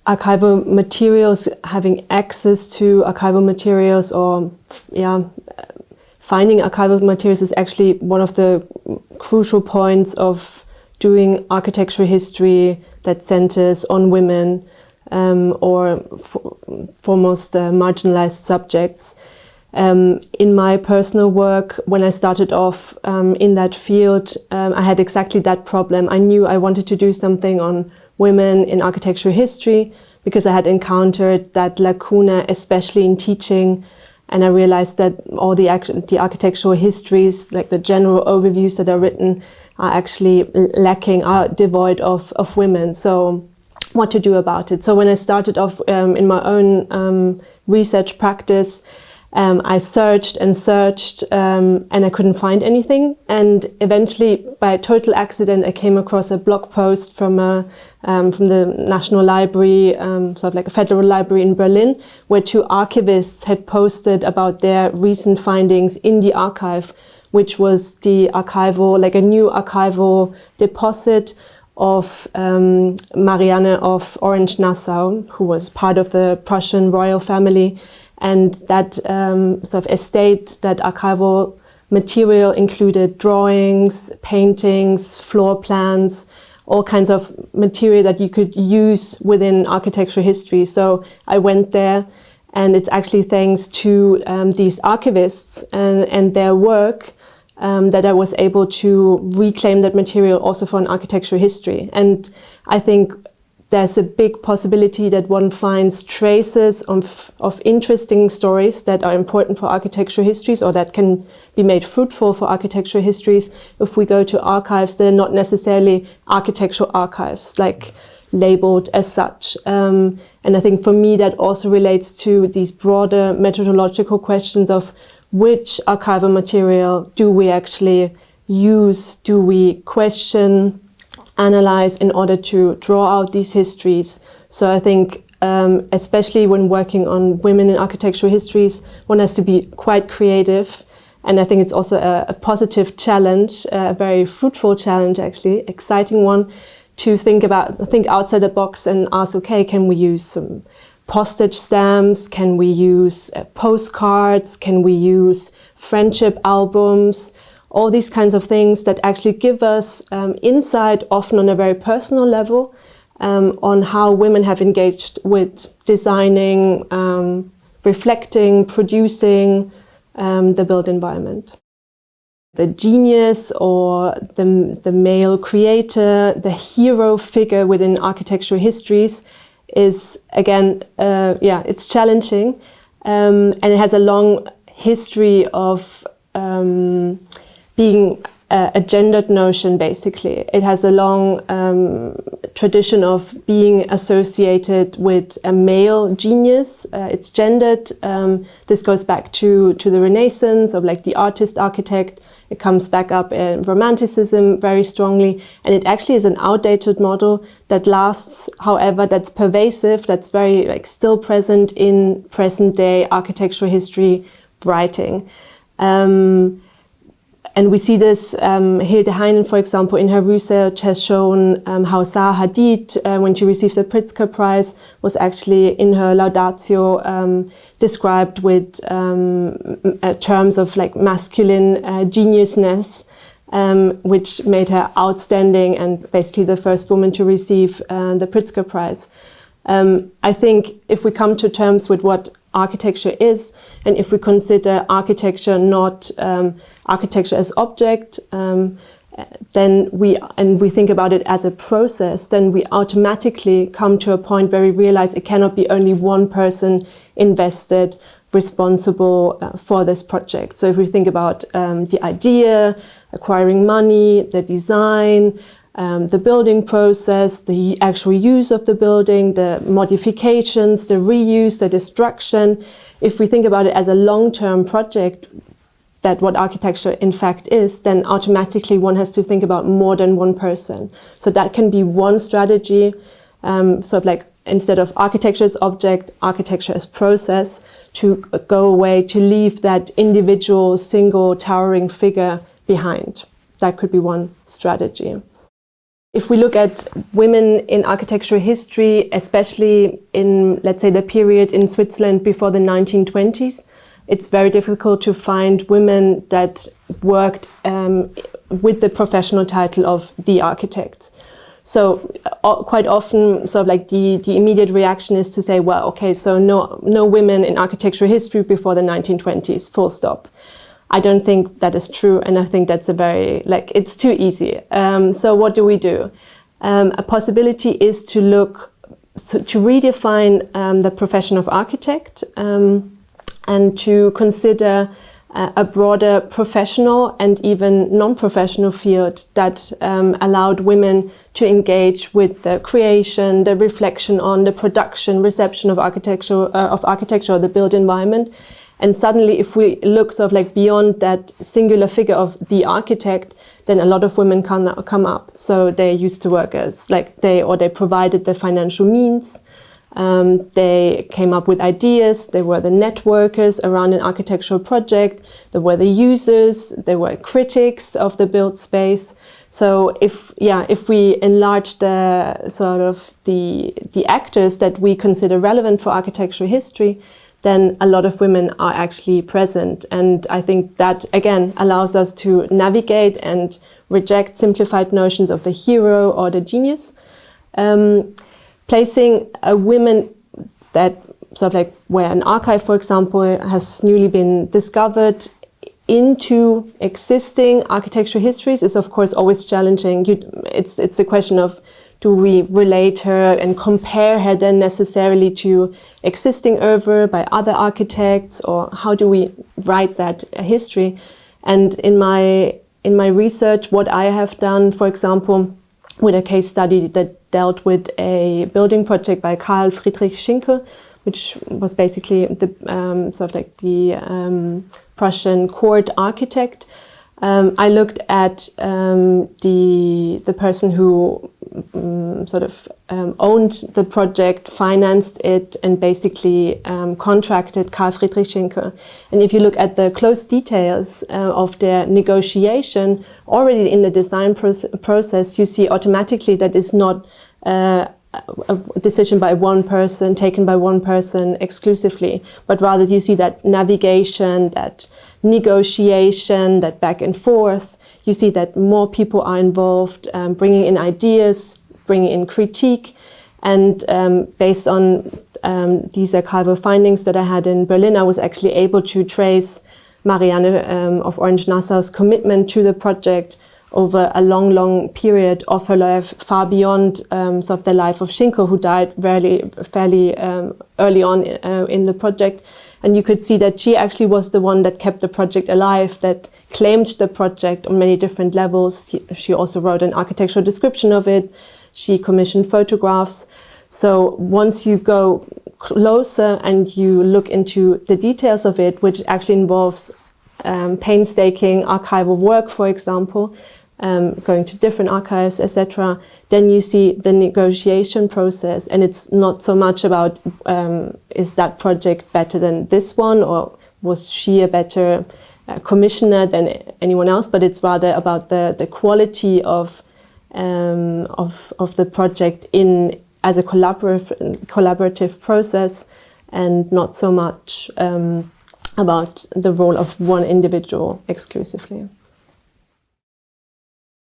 archival materials, having access to archival materials, or finding archival materials is actually one of the crucial points of doing architectural history that centers on women or foremost marginalized subjects. In my personal work, when I started off in that field, I had exactly that problem. I knew I wanted to do something on women in architectural history because I had encountered that lacuna, especially in teaching, and I realized that all the architectural histories, like the general overviews that are written, are actually lacking, are devoid of women. So what to do about it? So when I started off in my own research practice, I searched and searched and I couldn't find anything. And eventually, by total accident, I came across a blog post from the National Library, sort of like a federal library in Berlin, where two archivists had posted about their recent findings in the archive, which was the archival, like a new archival deposit of Marianne of Orange-Nassau, who was part of the Prussian royal family. And that sort of estate, that archival material included drawings, paintings, floor plans, all kinds of material that you could use within architectural history. So I went there, and it's actually thanks to these archivists and their work that I was able to reclaim that material also for an architectural history. And I think there's a big possibility that one finds traces of interesting stories that are important for architectural histories, or that can be made fruitful for architectural histories if we go to archives that are not necessarily architectural archives, like labeled as such. And I think for me that also relates to these broader methodological questions of which archival material do we actually use, do we question, analyze in order to draw out these histories. So I think especially when working on women in architectural histories, one has to be quite creative. And I think it's also a positive challenge, a very fruitful challenge actually, exciting one, to think outside the box and ask, okay, can we use some postage stamps? Can we use postcards? Can we use friendship albums? All these kinds of things that actually give us insight, often on a very personal level, on how women have engaged with designing, reflecting, producing the built environment. The genius or the male creator, the hero figure within architectural histories is, again, it's challenging, and it has a long history of being a gendered notion, basically. It has a long tradition of being associated with a male genius. It's gendered. This goes back to the Renaissance, of like the artist-architect. It comes back up in Romanticism very strongly. And it actually is an outdated model that lasts, however, that's pervasive, that's very still present in present-day architectural history writing. And we see this, Hilde Heinen, for example, in her research has shown how Zaha Hadid, when she received the Pritzker Prize, was actually in her laudatio described with terms of like masculine geniusness, which made her outstanding and basically the first woman to receive the Pritzker Prize. I think if we come to terms with what architecture is, and if we consider architecture not architecture as object, then we think about it as a process, then we automatically come to a point where we realize it cannot be only one person invested, responsible for this project. So if we think about the idea, acquiring money, the design, the building process, the actual use of the building, the modifications, the reuse, the destruction. If we think about it as a long-term project, that what architecture in fact is, then automatically one has to think about more than one person. So that can be one strategy, sort of like instead of architecture as object, architecture as process, to go away, to leave that individual, single, towering figure behind. That could be one strategy. If we look at women in architectural history, especially in, let's say, the period in Switzerland before the 1920s, it's very difficult to find women that worked with the professional title of the architects. So quite often, sort of like the immediate reaction is to say, well, okay, so no women in architectural history before the 1920s, full stop. I don't think that is true, and I think that's it's too easy. So what do we do? A possibility is to redefine the profession of architect and to consider a broader professional and even non-professional field that allowed women to engage with the creation, the reflection on the production, reception of architecture, or the built environment. And suddenly, if we look sort of like beyond that singular figure of the architect, then a lot of women come up. So they used to work as they provided the financial means. They came up with ideas. They were the networkers around an architectural project. They were the users. They were critics of the built space. So if we enlarge the sort of the actors that we consider relevant for architectural history, then a lot of women are actually present. And I think that, again, allows us to navigate and reject simplified notions of the hero or the genius. Placing a women that sort of like where an archive, for example, has newly been discovered into existing architectural histories is, of course, always challenging. It's a question of, do we relate her and compare her then necessarily to existing oeuvre by other architects, or how do we write that history? And in my research, what I have done, for example, with a case study that dealt with a building project by Carl Friedrich Schinkel, which was basically the Prussian court architect. I looked at the person who owned the project, financed it, and basically contracted Carl Friedrich Schinkel. And if you look at the close details of their negotiation, already in the design process, you see automatically that it's not a decision by one person, taken by one person exclusively, but rather you see that navigation, that negotiation, that back and forth. You see that more people are involved, bringing in ideas, bringing in critique. And based on these archival findings that I had in Berlin, I was actually able to trace Marianne of Orange-Nassau's commitment to the project over a long period of her life, far beyond the life of Schinkel, who died fairly early on in the project. And you could see that she actually was the one that kept the project alive, that claimed the project on many different levels. She also wrote an architectural description of it. She commissioned photographs. So once you go closer and you look into the details of it, which actually involves painstaking archival work, for example, going to different archives, etc., then you see the negotiation process. And it's not so much about is that project better than this one, or was she a better commissioner than anyone else, but it's rather about the quality of the project as a collaborative process, and not so much about the role of one individual exclusively.